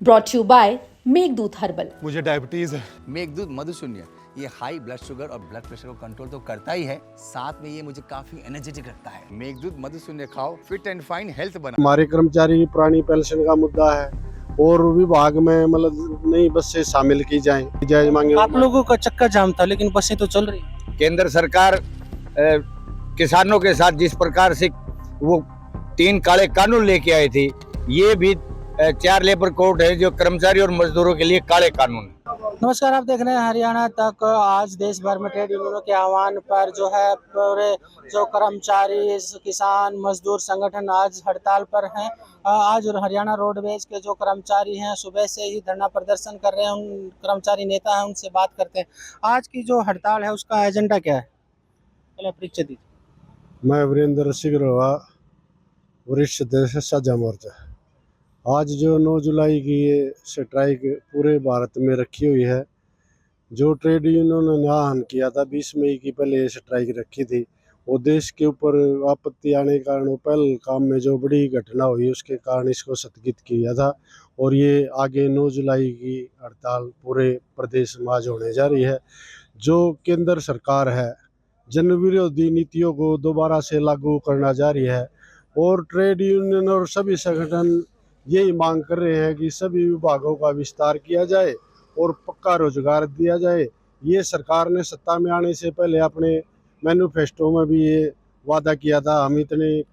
Brought you by Meghdoot herbal. मुझे diabetes है। मेघदूत मधुशून्य ये हाई ब्लड शुगर और ब्लड प्रेशर को कंट्रोल तो करता ही है, साथ में ये मुझे काफी एनर्जेटिक रखता है। मेघदूत मधुशून्य खाओ, फिट एंड फाइन हेल्थ बना। हमारे कर्मचारी की पुरानी पेंशन का मुद्दा है और विभाग में मतलब नई बसें शामिल की जाएं। जायज मांगे। आप लोगों का चक्का जाम था लेकिन बसें तो चल रही हैं। केंद्र सरकार किसानों के साथ जिस प्रकार से वो 3 काले कानून लेके आई थी, ये भी 4 लेबर कोड है जो कर्मचारी और मजदूरों के लिए काले कानून है। नमस्कार, आप देख रहे हैं हरियाणा तक। आज देश भर में ट्रेड यूनियनों के आह्वान पर जो है पूरे जो कर्मचारी, किसान, मजदूर संगठन आज हड़ताल पर हैं। आज हरियाणा रोडवेज के जो कर्मचारी हैं सुबह से ही धरना प्रदर्शन कर रहे हैं। उन कर्मचारी नेता हैं, उनसे बात करते हैं। आज की जो हड़ताल है उसका एजेंडा क्या है, पहले परिचय दीजिए। मैं वीरेंद्र सिगरवा, वरिष्ठ सदस्य साझा मोर्चा। आज जो 9 जुलाई की ये स्ट्राइक पूरे भारत में रखी हुई है, जो ट्रेड यूनियन ने आह्वान किया था 20 मई की पहले ये स्ट्राइक रखी थी, वो देश के ऊपर आपत्ति आने के कारण वो पहलगाम में जो बड़ी घटना हुई उसके कारण इसको स्थगित किया था। और ये आगे 9 जुलाई की हड़ताल पूरे प्रदेश में आज होने जा रही है। जो केंद्र सरकार है जन विरोधी नीतियों को दोबारा से लागू करना जारी है और ट्रेड यूनियन और सभी संगठन यही मांग कर रहे हैं कि सभी विभागों का विस्तार किया जाए और पक्का रोजगार दिया जाए। ये सरकार ने सत्ता में आने से पहले अपने मैनिफेस्टो में भी ये वादा किया था, हम इतने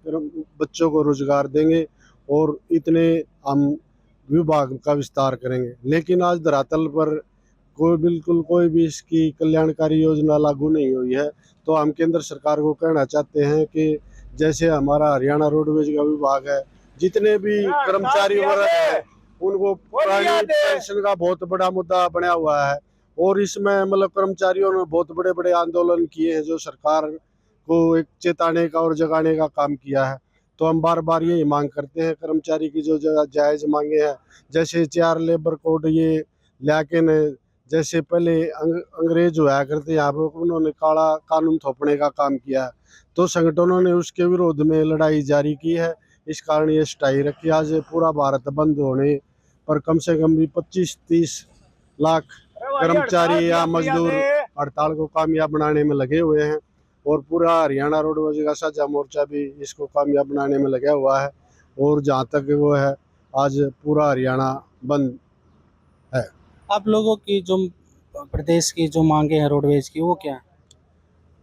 बच्चों को रोजगार देंगे और इतने हम विभाग का विस्तार करेंगे। लेकिन आज धरातल पर बिल्कुल कोई भी इसकी कल्याणकारी योजना लागू नहीं हुई है। तो हम केंद्र सरकार को कहना चाहते हैं कि जैसे हमारा हरियाणा रोडवेज का विभाग है, जितने भी कर्मचारी वर्ग है उनको पुरानी पेंशन का बहुत बड़ा मुद्दा बना हुआ है और इसमें मतलब कर्मचारियों ने बहुत बड़े बड़े आंदोलन किए हैं जो सरकार को एक चेताने का और जगाने का काम किया है। तो हम बार बार यही मांग करते हैं कर्मचारी की जो जायज़ मांगे हैं, जैसे 4 लेबर कोड ये लाके ने, जैसे पहले अंग्रेज हुआ करते यहाँ पर, उन्होंने काला कानून थोपने का काम किया है। तो संगठनों ने उसके विरोध में लड़ाई जारी की है। इस कारण ये स्ट्राइक रखी। आज पूरा भारत बंद होने पर कम से कम भी 25-30 लाख कर्मचारी या मजदूर हड़ताल को कामयाब बनाने में लगे हुए हैं और पूरा हरियाणा रोडवेज का साझा मोर्चा भी इसको कामयाब बनाने में लगा हुआ है। और जहाँ तक वो है, आज पूरा हरियाणा बंद है। आप लोगों की जो प्रदेश की जो मांगे हैं रोडवेज की, वो क्या है?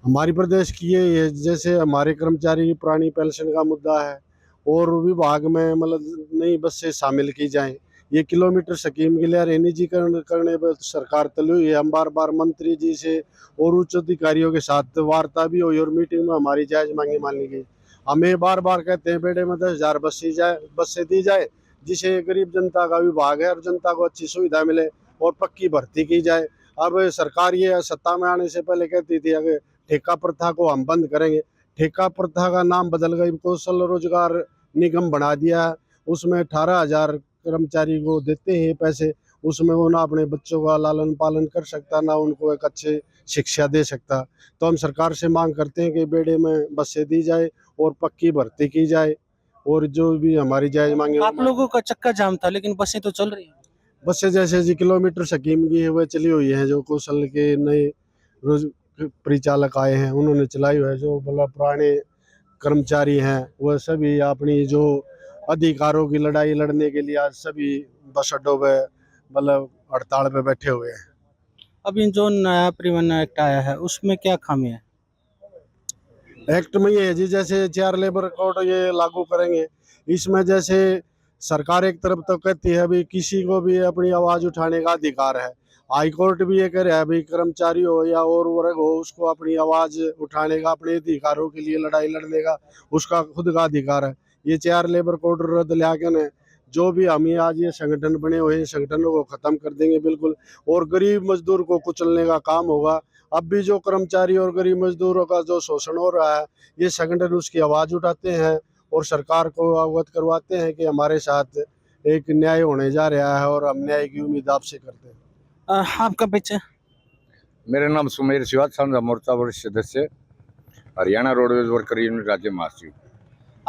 हमारी प्रदेश की ये जैसे हमारे कर्मचारी की पुरानी पेंशन का मुद्दा है और विभाग में मतलब नई बसें शामिल की जाएं। ये किलोमीटर स्कीम के लिए निजीकरण करने पर सरकार तली हुई है। हम बार बार मंत्री जी से और उच्च अधिकारियों के साथ वार्ता भी हुई और मीटिंग में हमारी जायज़ मांगे मान ली गई। हमें बार बार कहते हैं बेटे में 10,000 बसें दी जाए, जिसे गरीब जनता का विभाग है और जनता को अच्छी सुविधा मिले और पक्की भर्ती की जाए। अब सरकार ये सत्ता में आने से पहले कहती थी अगर ठेका प्रथा को हम बंद करेंगे। ठेका प्रथा का नाम बदल गई, कौशल रोजगार निगम बना दिया है। उसमें 18,000 कर्मचारी को देते हैं पैसे, उसमें वो ना अपने बच्चों का लालन पालन कर सकता, ना उनको एक अच्छे शिक्षा दे सकता। तो हम सरकार से मांग करते हैं कि बेड़े में बसें दी जाए और पक्की भर्ती की जाए और जो भी हमारी जायज मांगे। आप लोगों का चक्का जाम था लेकिन बसें तो चल रही हैं। बसें जैसे जी किलोमीटर स्कीम की है वह चली हुई है, जो कौशल के नए रोज परिचालक आए हैं उन्होंने चलाई हुई है। जो मतलब पुराने कर्मचारी हैं वह सभी अपनी जो अधिकारों की लड़ाई लड़ने के लिए आज सभी बस अड्डों पर मतलब हड़ताल पे बैठे हुए हैं। अभी जो नया परिवहन एक्ट आया है उसमें क्या खामी है? एक्ट में ये है जी, जैसे 4 लेबर कोड ये लागू करेंगे, इसमें जैसे सरकार एक तरफ तो कहती है अभी किसी को भी अपनी आवाज़ उठाने का अधिकार है। हाई कोर्ट भी ये कह रहा है अभी कर्मचारी हो या और वर्ग हो, उसको अपनी आवाज़ उठाने का, अपने अधिकारों के लिए लड़ाई लड़ने का उसका खुद का अधिकार है। ये 4 लेबर कोड रद्द ला के न, जो भी हम आज ये संगठन बने हुए हैं संगठनों को ख़त्म कर देंगे बिल्कुल, और गरीब मजदूर को कुचलने का काम होगा। अब भी जो कर्मचारी और गरीब मजदूरों का जो शोषण हो रहा है, ये संगठन उसकी आवाज़ उठाते हैं और सरकार को अवगत करवाते हैं कि हमारे साथ एक न्याय होने जा रहा है और हम न्याय की उम्मीद आपसे करते हैं। आपका परिचय? मेरा नाम सुमेर शिवाज, साझा मोर्चा वरिष्ठ सदस्य, हरियाणा रोडवेज वर्कर यूनियन राज्य महासचिव।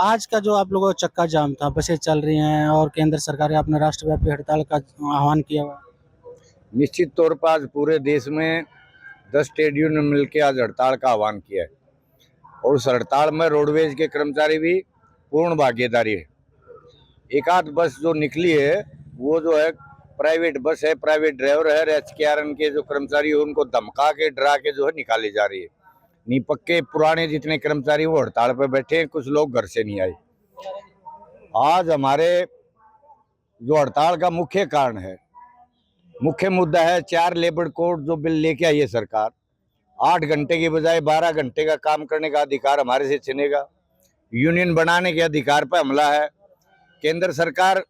आज का जो आप लोगों का चक्का जाम था, बसें चल रही हैं और केंद्र सरकार ने अपने राष्ट्रव्यापी हड़ताल का आह्वान किया हुआ है। निश्चित तौर पर आज पूरे देश में 10 ट्रेड यूनियन ने मिलकर आज हड़ताल का आह्वान किया है और उस हड़ताल में रोडवेज के कर्मचारी भी पूर्ण भागीदारी है। एक आध बस जो निकली है वो जो है प्राइवेट बस है, प्राइवेट ड्राइवर है, HKRN के जो कर्मचारी है उनको धमका के डरा के जो है निकाली जा रही है। नहीं पक्के पुराने जितने कर्मचारी वो हड़ताल पर बैठे हैं, कुछ लोग घर से नहीं आए। आज हमारे जो हड़ताल का मुख्य कारण है, मुख्य मुद्दा है 4 लेबर कोड जो बिल लेके आई है सरकार। 8 घंटे की बजाय 12 घंटे का काम करने का अधिकार हमारे से छिनेगा। यूनियन बनाने के अधिकार पर हमला है। केंद्र सरकार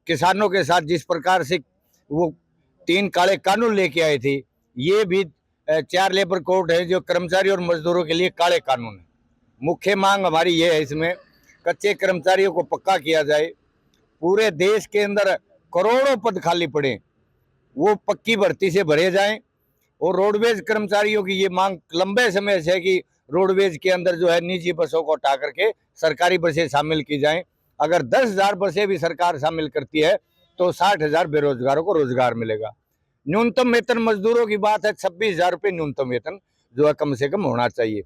किसानों के साथ जिस प्रकार से वो 3 काले कानून लेके आई थी, ये भी 4 लेबर कोड है जो कर्मचारी और मजदूरों के लिए काले कानून है। मुख्य मांग हमारी ये है, इसमें कच्चे कर्मचारियों को पक्का किया जाए। पूरे देश के अंदर करोड़ों पद खाली पड़े, वो पक्की भर्ती से भरे जाएं। और रोडवेज कर्मचारियों की ये मांग लंबे समय से है कि रोडवेज के अंदर जो है निजी बसों को हटा करके सरकारी बसें शामिल की जाएं। अगर 10,000 बसें भी सरकार शामिल करती है तो 60,000 बेरोजगारों को रोजगार मिलेगा। न्यूनतम वेतन मजदूरों की बात है 26,000 रुपये न्यूनतम वेतन जो है कम से कम होना चाहिए।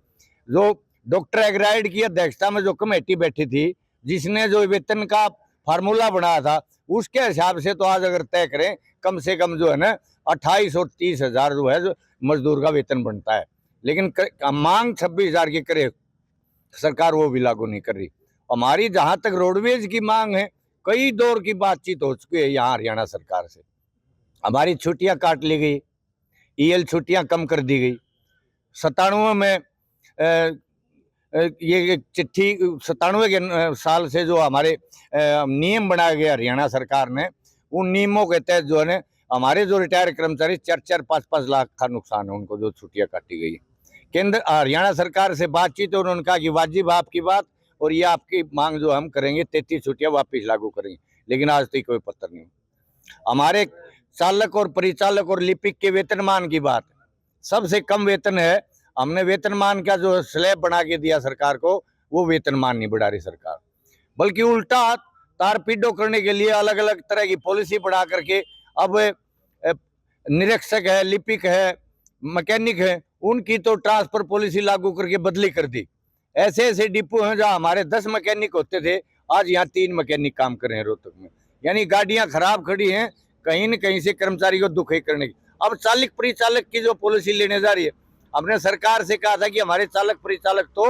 जो डॉक्टर एग्राइड की अध्यक्षता में जो कमेटी बैठी थी, जिसने जो वेतन का फार्मूला बनाया था, उसके हिसाब से तो आज अगर तय करें कम से कम जो है ना 28 और 30,000 जो है जो मजदूर का वेतन बनता है। लेकिन मांग 26,000 की करे सरकार, वो भी लागू नहीं कर रही। हमारी जहां तक रोडवेज की मांग है, कई दौर की बातचीत हो चुकी है यहाँ हरियाणा सरकार से। हमारी छुट्टियां काट ली गई, EL छुट्टियां कम कर दी गई। 97 में ये चिट्ठी 97 के साल से जो हमारे नियम बनाए गए हरियाणा सरकार ने, उन नियमों के तहत जो है हमारे जो रिटायर कर्मचारी 4-4, 5-5 लाख का नुकसान है, उनको जो छुट्टियां काटी गई। केंद्र हरियाणा सरकार से बातचीत है, उन्होंने कहा कि वाजिब आपकी बात और ये आपकी मांग जो हम करेंगे 33 छुट्टियां वापस लागू करेंगे। लेकिन आज तक कोई पत्र नहीं। हमारे चालक और परिचालक और लिपिक के वेतनमान की बात, सबसे कम वेतन है। हमने वेतनमान का जो स्लैब बना के दिया सरकार को, वो वेतनमान नहीं बढ़ा रही सरकार, बल्कि उल्टा तारपीडो करने के लिए अलग अलग तरह की पॉलिसी बढ़ा करके अब निरीक्षक है, लिपिक है, मैकेनिक है, उनकी तो ट्रांसफर पॉलिसी लागू करके बदली कर दी। ऐसे ऐसे डिपो हैं जहाँ हमारे 10 मैकेनिक होते थे, आज यहाँ 3 मैकेनिक काम कर रहे हैं रोहतक में। यानी गाड़ियाँ खराब खड़ी हैं, कहीं न कहीं से कर्मचारी को दुखी करने की। अब चालक परिचालक की जो पॉलिसी लेने जा रही है, हमने सरकार से कहा था कि हमारे चालक परिचालक तो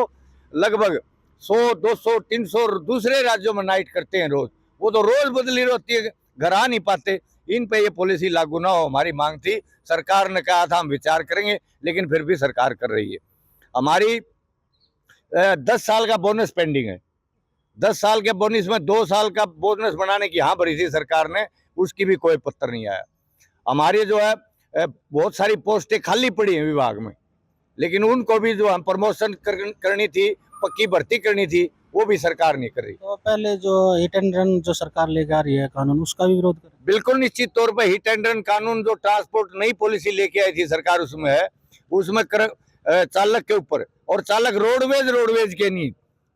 लगभग 100, 200, 300 दूसरे राज्यों में नाइट करते हैं रोज, वो तो रोज बदली होती है, घर आ नहीं पाते। इन पे ये पॉलिसी लागू ना हो, हमारी मांग थी। सरकार ने कहा था हम विचार करेंगे, लेकिन फिर भी सरकार कर रही है। हमारी 10 साल का बोनस पेंडिंग है। 10 साल के बोनस में 2 साल का बोनस बनाने की हाँ भरी थी सरकार ने, उसकी भी कोई पत्र नहीं आया। हमारी जो है बहुत सारी पोस्टें खाली पड़ी हैं विभाग में, लेकिन उनको भी जो हम प्रमोशन करनी थी, पक्की भर्ती करनी थी, वो भी सरकार नहीं कर रही। तो पहले जो हिट एंड रन जो सरकार लेकर आ रही है कानून, उसका भी विरोध करें। बिल्कुल निश्चित तौर पर हिट एंड रन कानून जो ट्रांसपोर्ट नई पॉलिसी लेके आई थी सरकार, उसमें है, उसमें चालक के ऊपर, और चालक रोडवेज के नहीं,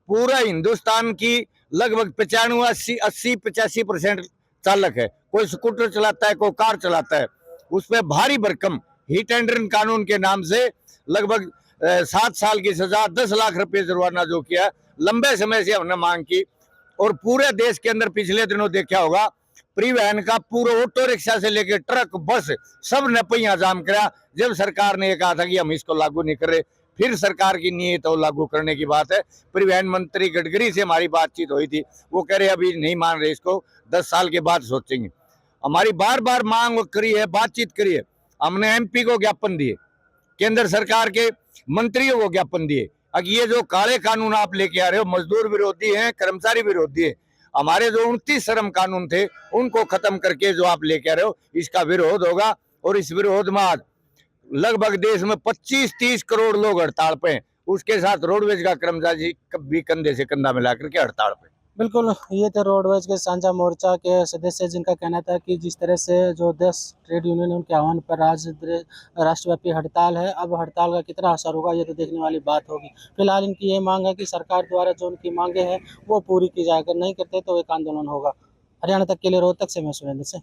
पूरा हिंदुस्तान की लगभग 95, 80, 85% चालक है। कोई स्कूटर चलाता है, कोई कार चलाता है, उसमें भारी भरकम हिट एंड रन कानून के नाम से लगभग 7 साल की सजा, 10 लाख रुपए जुर्माना जो किया। लंबे समय से हमने मांग की, और पूरे देश के अंदर पिछले दिनों देखा होगा, परिवहन का पूरा ऑटो रिक्शा से लेकर ट्रक, बस, सब ने पहिया जाम कराया। जब सरकार ने कहा था कि हम इसको लागू नहीं कर रहे, फिर सरकार की नीयत और लागू करने की बात है। परिवहन मंत्री गडकरी से हमारी बातचीत हुई थी, वो कह रहे अभी नहीं मान रहे इसको, 10 साल के बाद सोचेंगे। हमारी बार बार मांग करी है, बातचीत करी है, हमने MP को ज्ञापन दिए, केंद्र सरकार के मंत्रियों को ज्ञापन दिए। अब ये जो काले कानून आप लेके आ रहे हो, मजदूर विरोधी हैं, कर्मचारी विरोधी है। हमारे जो 29 श्रम कानून थे, उनको खत्म करके जो आप लेके आ रहे हो, इसका विरोध होगा। और इस विरोध में आज लगभग देश में 25-30 करोड़ लोग हड़ताल पे हैं। उसके साथ रोडवेज का कर्मचारी भी कंधे से कंधा मिला करके हड़ताल पे। बिल्कुल, ये थे रोडवेज के साझा मोर्चा के सदस्य, जिनका कहना था कि जिस तरह से जो 10 ट्रेड यूनियन है उनके आह्वान पर आज राष्ट्रव्यापी हड़ताल है। अब हड़ताल का कितना असर होगा ये तो देखने वाली बात होगी। फिलहाल इनकी ये मांग है कि सरकार द्वारा जो उनकी मांगे हैं वो पूरी की जाए, अगर नहीं करते तो एक आंदोलन होगा। हरियाणा तक के लिए रोहतक से मैं सुरेंद्र सिंह।